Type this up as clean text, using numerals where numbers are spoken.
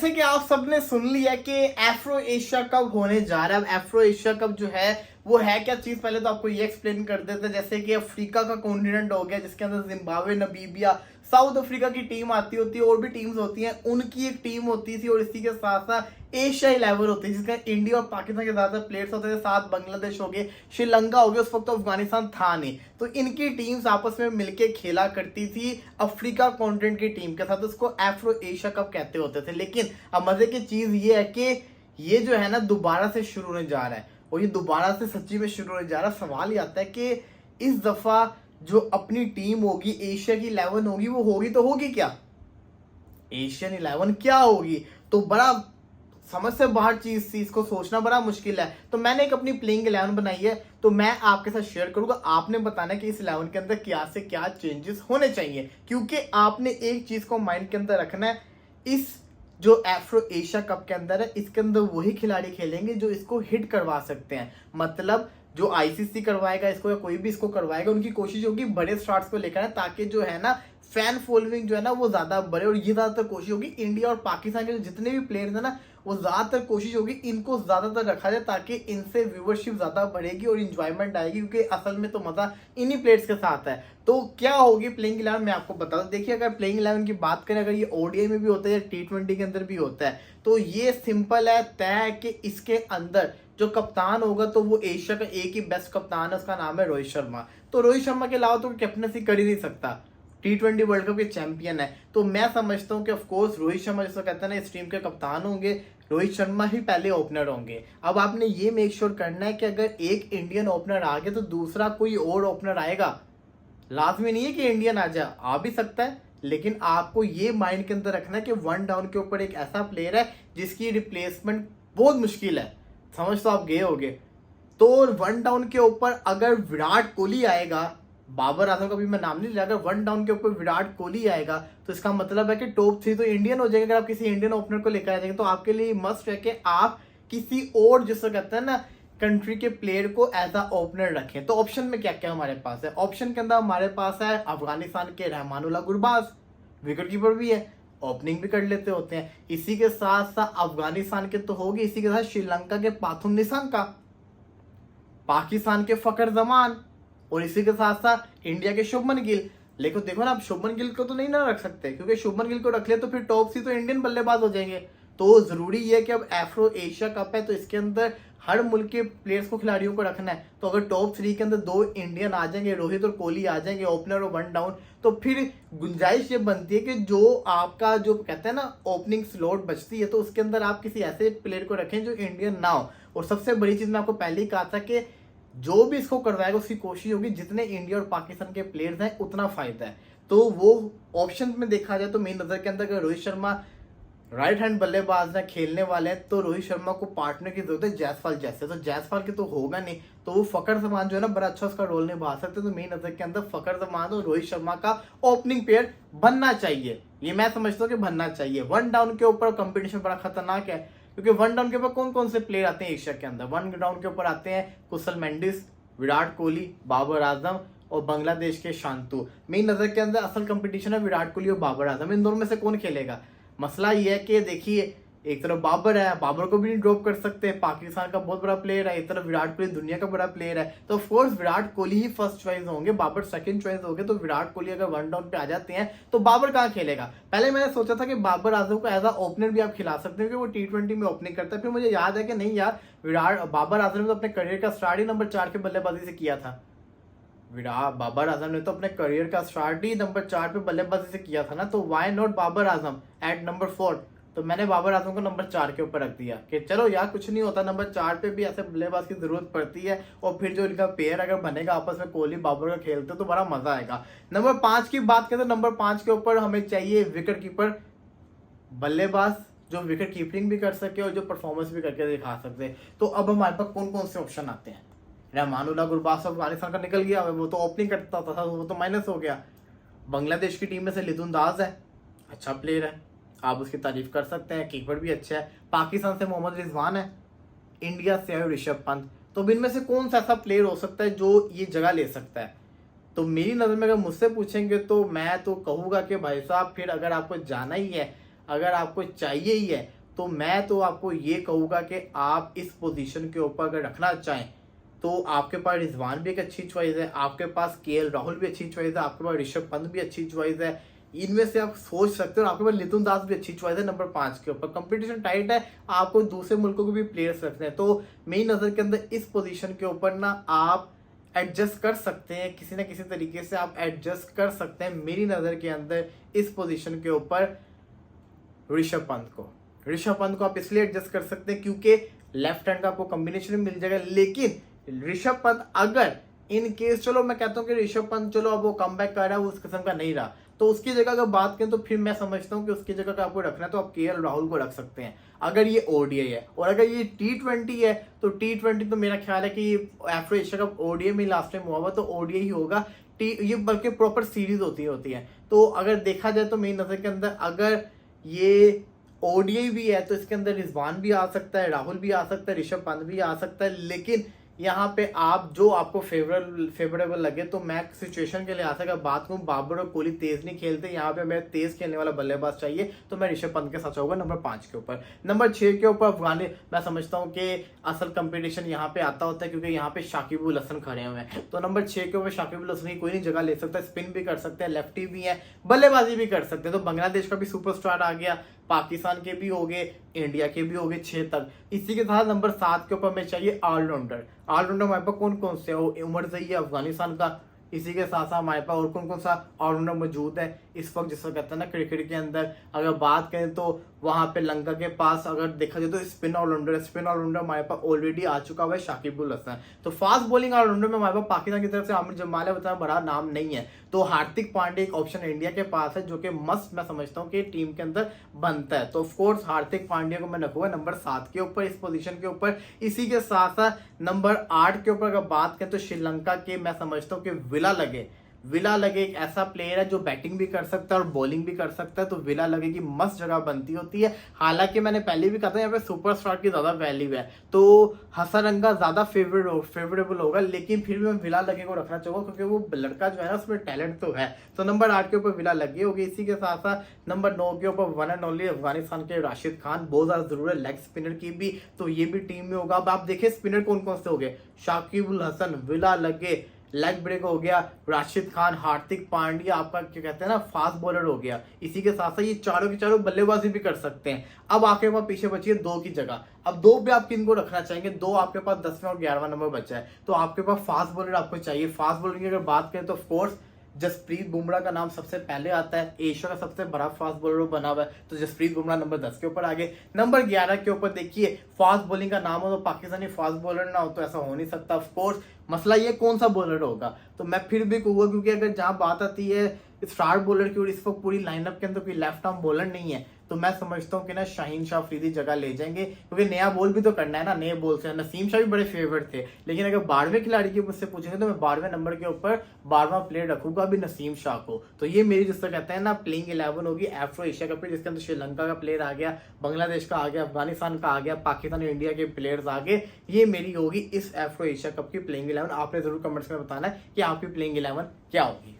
जैसे कि आप सबने सुन लिया कि एफ्रो एशिया कप होने जा रहा है। अब एफ्रो एशिया कप जो है वो है क्या चीज, पहले तो आपको ये एक्सप्लेन कर देते हैं। जैसे कि अफ्रीका का कॉन्टिनेंट हो गया जिसके अंदर जिम्बाब्वे, नमीबिया, साउथ अफ्रीका की टीम आती होती है, और भी टीम्स होती हैं, उनकी एक टीम होती थी। और इसी के साथ साथ एशिया 11 होती है जिसका इंडिया और पाकिस्तान के ज्यादातर प्लेयर्स होते थे, साथ बांग्लादेश हो गए, श्रीलंका हो गया, उस वक्त तो अफगानिस्तान था नहीं। तो इनकी टीम्स आपस में मिलके खेला करती थी अफ्रीका कॉन्टिनेंट की टीम के साथ, उसको एफ्रो एशिया कप कहते होते थे। लेकिन अब मजे की चीज ये है कि ये जो है ना दोबारा से शुरू होने जा रहा है, और ये दोबारा से सच्ची में शुरू होने जा रहा है। सवाल ये आता है कि इस दफा जो अपनी टीम होगी एशिया की 11 होगी, वो होगी तो होगी क्या, एशियन 11 क्या होगी? तो बड़ा समझ से बाहर चीज थी, इसको सोचना बड़ा मुश्किल है। तो मैंने एक अपनी प्लेइंग 11 बनाई है, तो मैं आपके साथ शेयर करूंगा। आपने बताना कि इस 11 के अंदर क्या से क्या चेंजेस होने चाहिए, क्योंकि आपने एक चीज को माइंड के अंदर रखना है, इस जो एफ्रो एशिया कप के अंदर है इसके अंदर वही खिलाड़ी खेलेंगे जो इसको हिट करवा सकते हैं। मतलब जो आईसीसी करवाएगा इसको या कोई भी इसको करवाएगा, उनकी कोशिश होगी बड़े स्टार्स को लेकर, ताकि जो है ना फैन फॉलोइंग जो है ना वो ज्यादा बढ़े। और ये ज्यादातर कोशिश होगी इंडिया और पाकिस्तान के जितने भी प्लेयर्स है ना, वो ज्यादातर कोशिश होगी इनको ज्यादातर रखा जाए, ताकि इनसे व्यूवरशिप ज्यादा बढ़ेगी और इंजॉयमेंट आएगी, क्योंकि असल में तो मजा इन्हीं प्लेयर्स के साथ है। तो क्या होगी प्लेइंग 11 मैं आपको बता दूं। देखिए, अगर प्लेइंग 11 की बात करें, अगर ये ओडीआई में भी होता है या T20 के अंदर भी होता है, तो ये सिंपल है, तय है कि इसके अंदर जो कप्तान होगा तो वो एशिया का एक ही बेस्ट कप्तान है, उसका नाम है रोहित शर्मा। तो रोहित शर्मा के अलावा तो कैप्टनसी कर ही नहीं सकता, T20 वर्ल्ड कप के चैंपियन है। तो मैं समझता हूँ कि ऑफकोर्स रोहित शर्मा जिसको कहते हैं ना इस टीम के कप्तान होंगे, रोहित शर्मा ही पहले ओपनर होंगे। अब आपने ये मेक श्योर करना है कि अगर एक इंडियन ओपनर आ गया तो दूसरा कोई और ओपनर आएगा। लाजमी नहीं है कि इंडियन आ जाए, आ भी सकता है, लेकिन आपको ये माइंड के अंदर रखना है कि वन डाउन के ऊपर एक ऐसा प्लेयर है जिसकी रिप्लेसमेंट बहुत मुश्किल है। समझ तो आप गए होगे। तो वन डाउन के ऊपर अगर विराट कोहली आएगा, बाबर आजम का भी मैं नाम नहीं लिया, अगर वन डाउन के ऊपर विराट कोहली आएगा तो इसका मतलब है कि टॉप 3 तो इंडियन हो जाएंगे। अगर आप किसी इंडियन ओपनर को लेकर आ जाएंगे तो आपके लिए मस्ट है कि आप किसी और जिसको कहते हैं ना कंट्री के प्लेयर को एज अ ओपनर रखें। तो ऑप्शन में क्या क्या हमारे पास है? ऑप्शन के अंदर हमारे पास है अफगानिस्तान के रहमानुल्लाह गुरबाज, विकेट कीपर भी है, ओपनिंग भी कर लेते होते हैं। इसी के साथ साथ अफगानिस्तान के तो होगी, इसी के साथ श्रीलंका के पाथुम निशंका, पाकिस्तान के फकर जमान, और इसी के साथ साथ इंडिया के शुभमन गिल। लेकिन देखो ना, आप शुभमन गिल को तो नहीं ना रख सकते, क्योंकि शुभमन गिल को रख ले तो फिर टॉप 3 तो इंडियन बल्लेबाज हो जाएंगे। तो जरूरी है कि अब एफ्रो एशिया कप है तो इसके अंदर हर मुल्क के प्लेयर्स को, खिलाड़ियों को रखना है। तो अगर टॉप 3 के अंदर 2 इंडियन आ जाएंगे, रोहित और कोहली आ जाएंगे ओपनर और वन डाउन, तो फिर गुंजाइश ये बनती है कि जो आपका जो कहते हैं ना ओपनिंग स्लॉट बचती है, तो उसके अंदर आप किसी ऐसे प्लेयर को रखें जो इंडियन ना हो। और सबसे बड़ी चीज मैं आपको पहले ही कहा था कि जो भी इसको करवाएगा उसकी कोशिश होगी जितने इंडिया और पाकिस्तान के प्लेयर्स हैं उतना फायदा है। तो वो ऑप्शन में देखा जाए तो मेरी नजर के अंदर अगर रोहित शर्मा राइट हैंड बल्लेबाज है, खेलने वाले हैं, तो रोहित शर्मा को पार्टनर की जरूरत है जायसवाल जैसे। तो जायसवाल की तो होगा नहीं, तो वो फकर जमान जो है ना बड़ा अच्छा उसका रोल निभा सकते हैं। तो मेरी नजर के अंदर फकर जमान और रोहित शर्मा का ओपनिंग पेयर बनना चाहिए, ये मैं समझता हूँ कि बनना चाहिए। वन डाउन के ऊपर कंपटीशन बड़ा खतरनाक है, क्योंकि वन डाउन के ऊपर कौन कौन से प्लेयर आते हैं एशिया के अंदर? वन डाउन के ऊपर आते हैं कुशल मेंडिस, विराट कोहली, बाबर आजम और बांग्लादेश के शांतु। मेरी नजर के अंदर असल कंपटीशन है विराट कोहली और बाबर आजम, इन दोनों में से कौन खेलेगा? मसला ये है कि देखिए, एक तरफ बाबर है, बाबर को भी नहीं ड्रॉप कर सकते, पाकिस्तान का बहुत बड़ा प्लेयर है, एक तरफ विराट कोहली दुनिया का बड़ा प्लेयर है। तो ऑफकोर्स विराट कोहली ही फर्स्ट चॉइस होंगे, बाबर सेकंड चॉइस होंगे। तो विराट कोहली अगर वन डाउन पे आ जाते हैं तो बाबर कहाँ खेलेगा? पहले मैंने सोचा था कि बाबर आजम को एज अ ओपनर भी आप खिला सकते हैं, क्योंकि वो T20 में ओपनिंग करता है। फिर मुझे याद है कि नहीं यार, बाबर आजम ने तो अपने करियर का स्टार्ट ही नंबर 4 के बल्लेबाजी से किया था। बाबर आजम ने तो अपने करियर का स्टार्ट ही नंबर 4 पे बल्लेबाजी से किया था ना, तो why not Babar Azam at number 4? तो मैंने बाबर आजम को नंबर 4 के ऊपर रख दिया कि चलो यार कुछ नहीं होता, नंबर 4 पे भी ऐसे बल्लेबाज की जरूरत पड़ती है। और फिर जो इनका पेयर अगर बनेगा आपस में, कोहली बाबर का खेलते तो बड़ा मजा आएगा। नंबर 5 की बात करें तो नंबर 5 के ऊपर हमें चाहिए विकेट कीपर, बल्लेबाज जो विकेट कीपिंग भी कर सके और जो परफॉर्मेंस भी करके दिखा सकते। तो अब हमारे पास कौन कौन से ऑप्शन आते हैं? रहमानुल्लाह गुरबाज अफगानिस्तान का निकल गया, वो तो ओपनिंग करता था, वो तो माइनस हो गया। बांग्लादेश की टीम में से लिदुन दास है, अच्छा प्लेयर है, आप उसकी तारीफ कर सकते हैं, कीपर भी अच्छा है। पाकिस्तान से मोहम्मद रिजवान है, इंडिया से है ऋषभ पंत। तो इनमें से कौन सा ऐसा प्लेयर हो सकता है जो ये जगह ले सकता है? तो मेरी नज़र में अगर मुझसे पूछेंगे तो मैं तो कहूँगा कि भाई साहब फिर अगर आपको जाना ही है अगर आपको चाहिए ही है तो मैं तो आपको ये कहूँगा कि आप इस पोजीशन के ऊपर अगर रखना चाहें तो आपके पास रिजवान भी एक अच्छी चॉइस है, आपके पास केएल राहुल भी अच्छी चॉइस है, आपके पास ऋषभ पंत भी अच्छी चॉइस है। इनमें से आप सोच सकते हो। आपके पास लितुन दास भी अच्छी चॉइस है नंबर 5 के ऊपर। कंपटीशन टाइट है, आपको दूसरे मुल्कों के भी प्लेयर्स रखने हैं, तो मेरी नज़र के अंदर इस पोजीशन के ऊपर ना आप एडजस्ट कर सकते हैं, किसी ना किसी तरीके से आप एडजस्ट कर सकते हैं मेरी नज़र के अंदर इस पोजीशन के ऊपर ऋषभ पंत को आप इसलिए एडजस्ट कर सकते हैं क्योंकि लेफ्ट हैंड का आपको कॉम्बिनेशन मिल जाएगा। लेकिन ऋषभ पंत अगर इन केस, चलो मैं कहता हूँ कि ऋषभ पंत चलो अब वो कम बैक कर रहा है, वो उस किस्म का नहीं रहा, तो उसकी जगह अगर बात करें तो फिर मैं समझता हूँ कि उसकी जगह का आपको रखना है तो आप केएल राहुल को रख सकते हैं अगर ये ओडीआई है। और अगर ये T20 है तो T20 तो मेरा ख्याल है कि एफ्रो एशिया कप ओडीआई में लास्ट टाइम हुआ हुआ तो ओडीआई ही होगा। ये बल्कि प्रॉपर सीरीज होती है। तो अगर देखा जाए तो मेरी नजर के अंदर अगर ये ओडीआई भी है तो इसके अंदर रिजवान भी आ सकता है, राहुल भी आ सकता है, ऋषभ पंत भी आ सकता है। लेकिन यहाँ पे आप जो आपको फेवरेबल लगे, तो मैं सिचुएशन के लिहाज से अगर बात करूँ, बाबर और कोहली तेज नहीं खेलते, यहाँ पे मैं तेज खेलने वाला बल्लेबाज चाहिए तो मैं ऋषभ पंत के साथ चाहूंगा नंबर 5 के ऊपर। नंबर 6 के ऊपर अफगानी, मैं समझता हूँ कि असल कंपटीशन यहाँ पे आता होता है क्योंकि यहाँ पे शाकिब उल हसन खड़े हुए हैं, तो नंबर 6 के ऊपर शाकिब उल हसन की कोई नहीं जगह ले सकता। स्पिन भी कर सकते हैं, लेफ्टी भी है, बल्लेबाजी भी कर सकते हैं। तो बांग्लादेश का भी सुपरस्टार आ गया, पाकिस्तान के भी हो गए, इंडिया के भी हो गए 6 तक। इसी के साथ नंबर 7 के ऊपर में चाहिए ऑलराउंडर हमारे पास कौन कौन से, उमर जई है अफगानिस्तान का। इसी के साथ साथ हमारे पास और कौन कौन सा ऑलराउंडर मौजूद है इस वक्त, जिसको कहते हैं ना क्रिकेट के अंदर अगर बात करें तो वहां पे लंका के पास अगर देखा जाए तो स्पिन ऑलराउंडर हमारे पास ऑलरेडी आ चुका हुआ है शाकिब उल हसन। तो फास्ट बॉलिंग ऑलराउंडर में हमारे पास पाकिस्तान की तरफ से आमिर जमाल है, बताना बड़ा नाम नहीं है, तो हार्दिक पांड्या एक ऑप्शन इंडिया के पास है जो कि मस्ट मैं समझता हूँ कि टीम के अंदर बनता है। तो ऑफकोर्स हार्दिक पांड्या को मैं रखूंगा नंबर 7 के ऊपर इस पोजीशन के ऊपर। इसी के साथ साथ नंबर 8 के ऊपर अगर बात करें तो श्रीलंका के मैं समझता हूँ कि विला लगे एक ऐसा प्लेयर है जो बैटिंग भी कर सकता है और बॉलिंग भी कर सकता है, तो विला लगे की मस्त जगह बनती होती है। हालांकि मैंने पहले भी कहा था यहाँ पे सुपरस्टार की ज्यादा वैल्यू है तो हसरंगा ज्यादा फेवरेबल होगा, लेकिन फिर भी मैं विला लगे को रखना चाहूंगा क्योंकि वो लड़का जो है ना उसमें टैलेंट तो है। तो नंबर 8 के ऊपर विला लगे होगी। इसी के साथ साथ नंबर 9 के ऊपर वन एंड ओनली अफगानिस्तान के राशिद खान, बहुत ज्यादा जरूरत है लेग स्पिनर की भी, तो ये भी टीम में होगा। अब आप देखिए स्पिनर कौन कौन से हो गए, शाकिब उल हसन, विला लगे, लेग ब्रेक हो गया, राशिद खान, हार्दिक पांड्या, आपका क्या कहते हैं ना फास्ट बॉलर हो गया। इसी के साथ साथ ये चारों के चारों बल्लेबाजी भी कर सकते हैं। अब आपके पास पीछे बची है 2 की जगह। अब 2 पे आप किन को रखना चाहेंगे? 2 आपके पास 10वें और 11वां नंबर बचा है, तो आपके पास फास्ट बॉलर आपको चाहिए। फास्ट बॉलर की अगर बात करें तो ऑफकोर्स जसप्रीत बुमराह का नाम सबसे पहले आता है, एशिया का सबसे बड़ा फास्ट बॉलर बना हुआ है, तो जसप्रीत बुमराह नंबर 10 के ऊपर आ गए। नंबर 11 के ऊपर देखिए फास्ट बॉलिंग का नाम हो तो पाकिस्तानी फास्ट बॉलर ना हो तो ऐसा हो नहीं सकता। ऑफकोर्स मसला ये कौन सा बॉलर होगा, तो मैं फिर भी कहूंगा क्योंकि अगर जहां बात आती है स्टार बॉलर की और इस वक्त पूरी लाइनअप के अंदर कोई लेफ्ट आर्म बॉलर नहीं है, तो मैं समझता हूँ कि ना शाहीन शाह अफरीदी जगह ले जाएंगे क्योंकि नया बॉल भी तो करना है ना, नए बॉल से। नसीम शाह भी बड़े फेवरेट थे, लेकिन अगर 12वें खिलाड़ी की मुझसे पूछेंगे तो मैं 12वें नंबर के ऊपर 12वां प्लेयर रखूंगा अभी नसीम शाह को। तो ये मेरी जिसको कहते हैं ना प्लेइंग 11 होगी एफ्रो एशिया कप, जिसके अंदर श्रीलंका का प्लेयर आ गया, बांग्लादेश का आ गया, अफगानिस्तान का आ गया, पाकिस्तान इंडिया के प्लेयर्स आ गए। ये मेरी होगी इस एफ्रो एशिया कप की प्लेइंग 11। आपने जरूर कमेंट्स में बताना है कि आपकी प्लेइंग 11 क्या होगी।